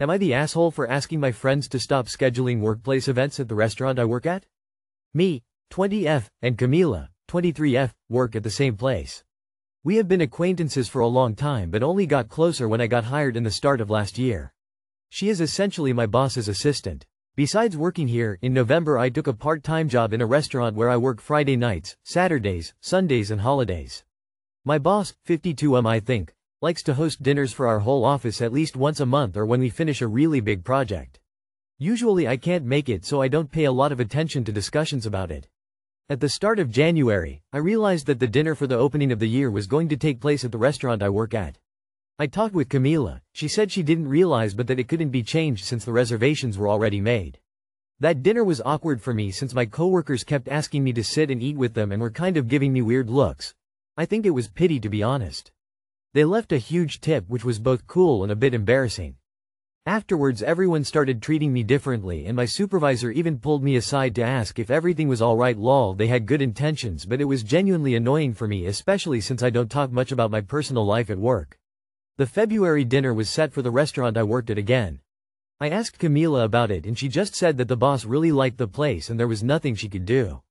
Am I the asshole for asking my friends to stop scheduling workplace events at the restaurant I work at? Me, 20F, and Camila, 23F, work at the same place. We have been acquaintances for a long time but only got closer when I got hired in the start of last year. She is essentially my boss's assistant. Besides working here, in November I took a part-time job in a restaurant where I work Friday nights, Saturdays, Sundays and holidays. My boss, 52 I think, likes to host dinners for our whole office at least once a month or when we finish a really big project. Usually I can't make it, so I don't pay a lot of attention to discussions about it. At the start of January, I realized that the dinner for the opening of the year was going to take place at the restaurant I work at. I talked with Camila. She said she didn't realize but that it couldn't be changed since the reservations were already made. That dinner was awkward for me since my coworkers kept asking me to sit and eat with them and were kind of giving me weird looks. I think it was pity, to be honest. They left a huge tip, which was both cool and a bit embarrassing. Afterwards everyone started treating me differently and my supervisor even pulled me aside to ask if everything was alright. Lol, they had good intentions but it was genuinely annoying for me, especially since I don't talk much about my personal life at work. The February dinner was set for the restaurant I worked at again. I asked Camila about it and she just said that the boss really liked the place and there was nothing she could do.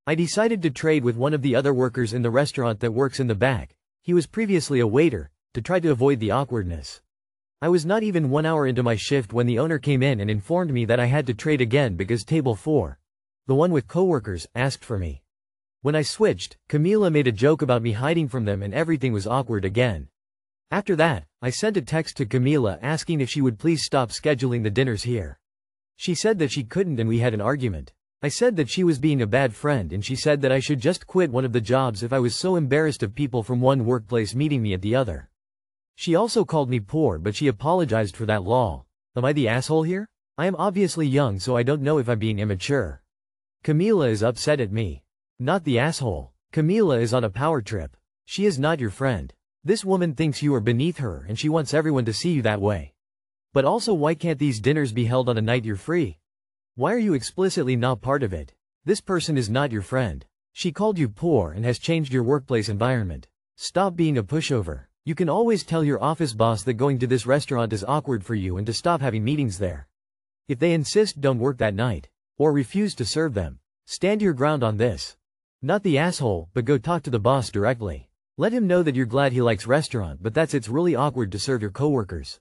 I decided to trade with one of the other workers in the restaurant that works in the back. He was previously a waiter, to try to avoid the awkwardness. I was not even 1 hour into my shift when the owner came in and informed me that I had to trade again because table 4, the one with coworkers, asked for me. When I switched, Camila made a joke about me hiding from them and everything was awkward again. After that, I sent a text to Camila asking if she would please stop scheduling the dinners here. She said that she couldn't and we had an argument. I said that she was being a bad friend and she said that I should just quit one of the jobs if I was so embarrassed of people from one workplace meeting me at the other. She also called me poor but she apologized for that. Lol. Am I the asshole here? I am obviously young so I don't know if I'm being immature. Camila is upset at me. Not the asshole. Camila is on a power trip. She is not your friend. This woman thinks you are beneath her and she wants everyone to see you that way. But also, why can't these dinners be held on a night you're free? Why are you explicitly not part of it? This person is not your friend. She called you poor and has changed your workplace environment. Stop being a pushover. You can always tell your office boss that going to this restaurant is awkward for you and to stop having meetings there. If they insist, don't work that night. Or refuse to serve them. Stand your ground on this. Not the asshole, but go talk to the boss directly. Let him know that you're glad he likes restaurant but it's really awkward to serve your coworkers.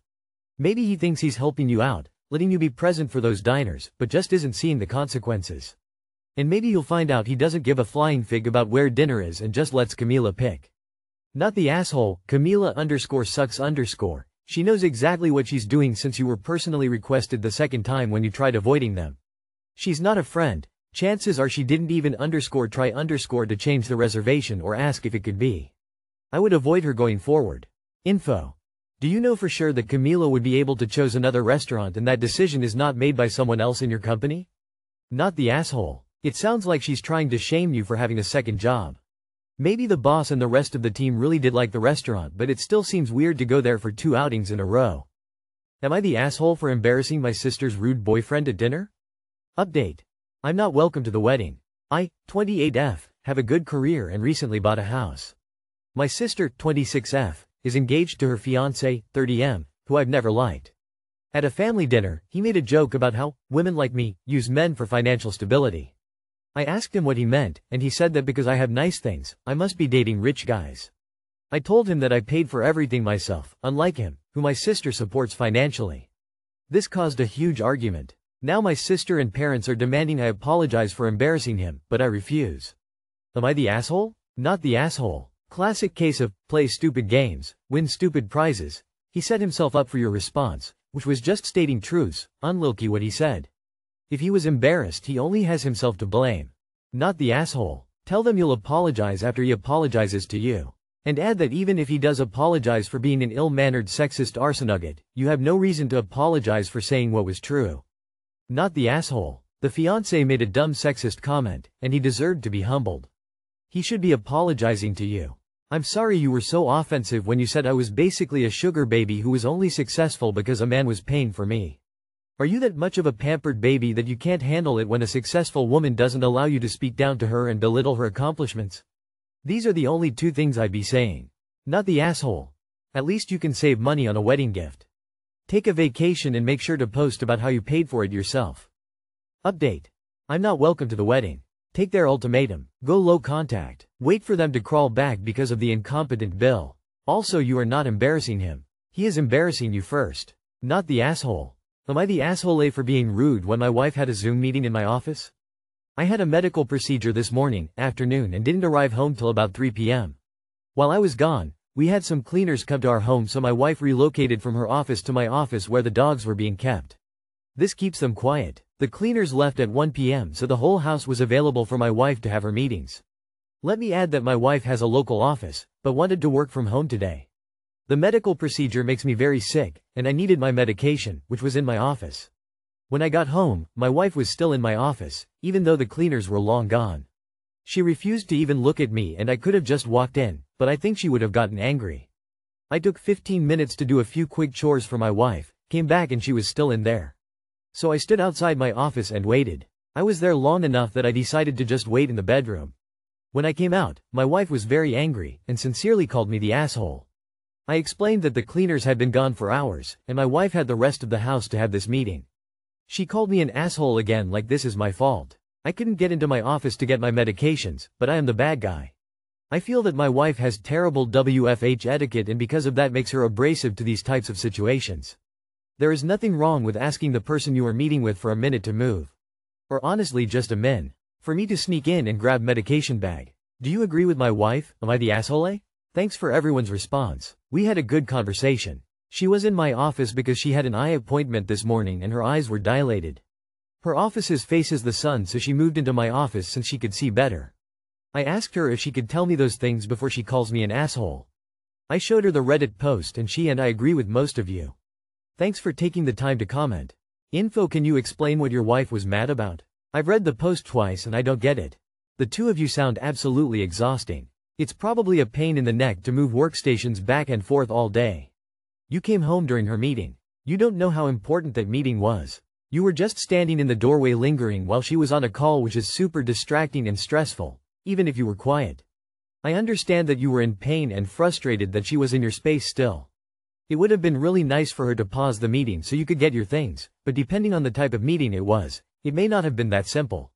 Maybe he thinks he's helping you out, letting you be present for those diners, but just isn't seeing the consequences. And maybe you'll find out he doesn't give a flying fig about where dinner is and just lets Camila pick. Not the asshole, Camila_sucks_. She knows exactly what she's doing since you were personally requested the second time when you tried avoiding them. She's not a friend. Chances are she didn't even try to change the reservation or ask if it could be. I would avoid her going forward. Info. Do you know for sure that Camila would be able to choose another restaurant and that decision is not made by someone else in your company? Not the asshole. It sounds like she's trying to shame you for having a second job. Maybe the boss and the rest of the team really did like the restaurant but it still seems weird to go there for 2 outings in a row. Am I the asshole for embarrassing my sister's rude boyfriend at dinner? Update. I'm not welcome to the wedding. I, 28F, have a good career and recently bought a house. My sister, 26F, is engaged to her fiancé, 30M, who I've never liked. At a family dinner, he made a joke about how women like me use men for financial stability. I asked him what he meant, and he said that because I have nice things, I must be dating rich guys. I told him that I paid for everything myself, unlike him, who my sister supports financially. This caused a huge argument. Now my sister and parents are demanding I apologize for embarrassing him, but I refuse. Am I the asshole? Not the asshole. Classic case of, play stupid games, win stupid prizes. He set himself up for your response, which was just stating truths, unlilky what he said. If he was embarrassed, he only has himself to blame. Not the asshole. Tell them you'll apologize after he apologizes to you. And add that even if he does apologize for being an ill-mannered sexist arsenugget, you have no reason to apologize for saying what was true. Not the asshole. The fiancé made a dumb sexist comment, and he deserved to be humbled. He should be apologizing to you. I'm sorry you were so offensive when you said I was basically a sugar baby who was only successful because a man was paying for me. Are you that much of a pampered baby that you can't handle it when a successful woman doesn't allow you to speak down to her and belittle her accomplishments? These are the only 2 things I'd be saying. Not the asshole. At least you can save money on a wedding gift. Take a vacation and make sure to post about how you paid for it yourself. Update. I'm not welcome to the wedding. Take their ultimatum. Go low contact. Wait for them to crawl back because of the incompetent bill. Also, you are not embarrassing him. He is embarrassing you first. Not the asshole. Am I the asshole for being rude when my wife had a Zoom meeting in my office? I had a medical procedure this afternoon and didn't arrive home till about 3 p.m. While I was gone, we had some cleaners come to our home, so my wife relocated from her office to my office where the dogs were being kept. This keeps them quiet. The cleaners left at 1 p.m. so the whole house was available for my wife to have her meetings. Let me add that my wife has a local office, but wanted to work from home today. The medical procedure makes me very sick, and I needed my medication, which was in my office. When I got home, my wife was still in my office, even though the cleaners were long gone. She refused to even look at me, and I could have just walked in, but I think she would have gotten angry. I took 15 minutes to do a few quick chores for my wife, came back and she was still in there. So I stood outside my office and waited. I was there long enough that I decided to just wait in the bedroom. When I came out, my wife was very angry, and sincerely called me the asshole. I explained that the cleaners had been gone for hours, and my wife had the rest of the house to have this meeting. She called me an asshole again, like this is my fault. I couldn't get into my office to get my medications, but I am the bad guy. I feel that my wife has terrible WFH etiquette, and because of that makes her abrasive to these types of situations. There is nothing wrong with asking the person you are meeting with for a minute to move. Or honestly just a min. For me to sneak in and grab medication bag. Do you agree with my wife? Am I the asshole? Thanks for everyone's response. We had a good conversation. She was in my office because she had an eye appointment this morning and her eyes were dilated. Her office faces the sun, so she moved into my office since she could see better. I asked her if she could tell me those things before she calls me an asshole. I showed her the Reddit post and she and I agree with most of you. Thanks for taking the time to comment. Info: can you explain what your wife was mad about? I've read the post twice and I don't get it. The two of you sound absolutely exhausting. It's probably a pain in the neck to move workstations back and forth all day. You came home during her meeting. You don't know how important that meeting was. You were just standing in the doorway lingering while she was on a call, which is super distracting and stressful, even if you were quiet. I understand that you were in pain and frustrated that she was in your space still. It would have been really nice for her to pause the meeting so you could get your things, but depending on the type of meeting it was, it may not have been that simple.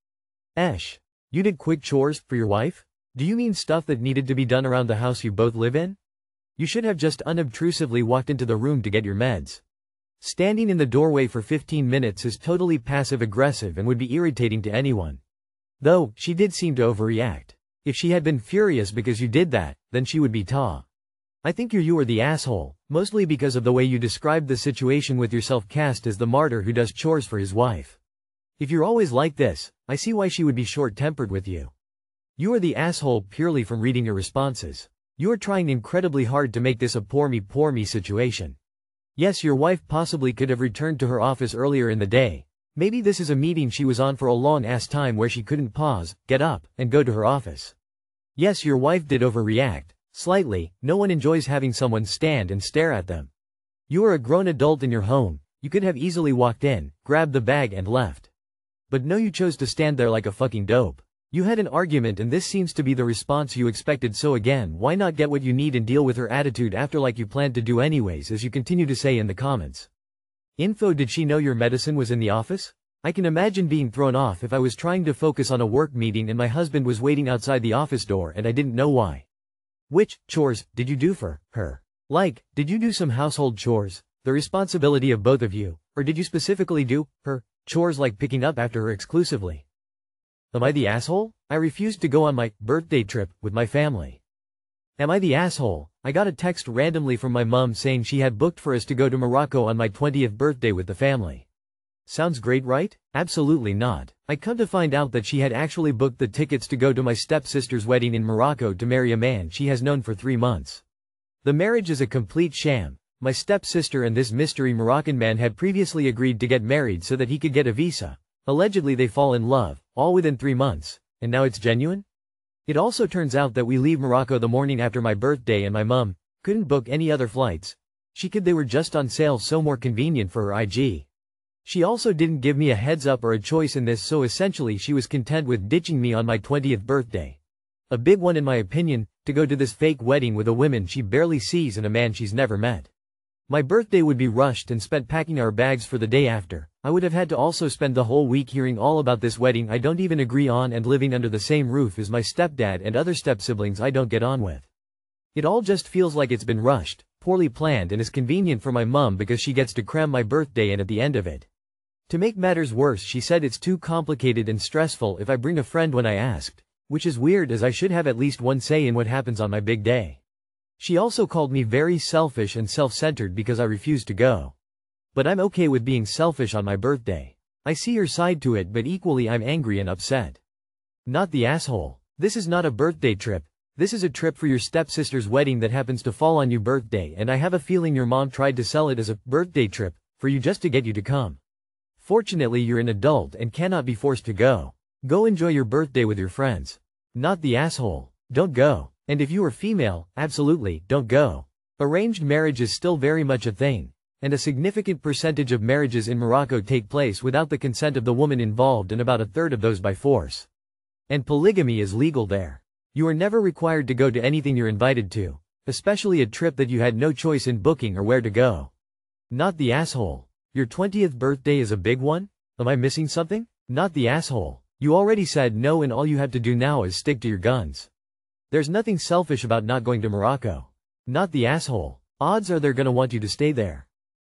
Esh. You did quick chores for your wife? Do you mean stuff that needed to be done around the house you both live in? You should have just unobtrusively walked into the room to get your meds. Standing in the doorway for 15 minutes is totally passive-aggressive and would be irritating to anyone. Though, she did seem to overreact. If she had been furious because you did that, then she would be ta. I think you are the asshole, mostly because of the way you described the situation with yourself cast as the martyr who does chores for his wife. If you're always like this, I see why she would be short-tempered with you. You are the asshole purely from reading your responses. You are trying incredibly hard to make this a poor me situation. Yes, your wife possibly could have returned to her office earlier in the day. Maybe this is a meeting she was on for a long-ass time where she couldn't pause, get up, and go to her office. Yes, your wife did overreact. Slightly. No one enjoys having someone stand and stare at them. You are a grown adult in your home. You could have easily walked in, grabbed the bag and left. But no, you chose to stand there like a fucking dope. You had an argument and this seems to be the response you expected, so again, why not get what you need and deal with her attitude after like you planned to do anyways, as you continue to say in the comments. Info: did she know your medicine was in the office? I can imagine being thrown off if I was trying to focus on a work meeting and my husband was waiting outside the office door and I didn't know why. Which chores did you do for her? Like, did you do some household chores, the responsibility of both of you, or did you specifically do her chores like picking up after her exclusively? Am I the asshole? I refused to go on my birthday trip with my family. Am I the asshole? I got a text randomly from my mom saying she had booked for us to go to Morocco on my 20th birthday with the family. Sounds great, right? Absolutely not. I come to find out that she had actually booked the tickets to go to my stepsister's wedding in Morocco to marry a man she has known for 3 months. The marriage is a complete sham. My stepsister and this mystery Moroccan man had previously agreed to get married so that he could get a visa. Allegedly they fall in love, all within 3 months, and now it's genuine? It also turns out that we leave Morocco the morning after my birthday and my mum couldn't book any other flights. They were just on sale, so more convenient for her IG. She also didn't give me a heads up or a choice in this, so essentially she was content with ditching me on my 20th birthday. A big one in my opinion, to go to this fake wedding with a woman she barely sees and a man she's never met. My birthday would be rushed and spent packing our bags for the day after. I would have had to also spend the whole week hearing all about this wedding I don't even agree on and living under the same roof as my stepdad and other step-siblings I don't get on with. It all just feels like it's been rushed, poorly planned, and is convenient for my mum because she gets to cram my birthday in at the end of it. To make matters worse, she said it's too complicated and stressful if I bring a friend when I asked, which is weird as I should have at least one say in what happens on my big day. She also called me very selfish and self-centered because I refused to go. But I'm okay with being selfish on my birthday. I see her side to it, but equally I'm angry and upset. Not the asshole. This is not a birthday trip. This is a trip for your stepsister's wedding that happens to fall on your birthday, and I have a feeling your mom tried to sell it as a birthday trip for you just to get you to come. Fortunately, you're an adult and cannot be forced to go. Go enjoy your birthday with your friends. Not the asshole. Don't go. And if you are female, absolutely, don't go. Arranged marriage is still very much a thing, and a significant percentage of marriages in Morocco take place without the consent of the woman involved, and about a third of those by force. And polygamy is legal there. You are never required to go to anything you're invited to, especially a trip that you had no choice in booking or where to go. Not the asshole. Your 20th birthday is a big one? Am I missing something? Not the asshole. You already said no, and all you have to do now is stick to your guns. There's nothing selfish about not going to Morocco. Not the asshole. Odds are they're gonna want you to stay there.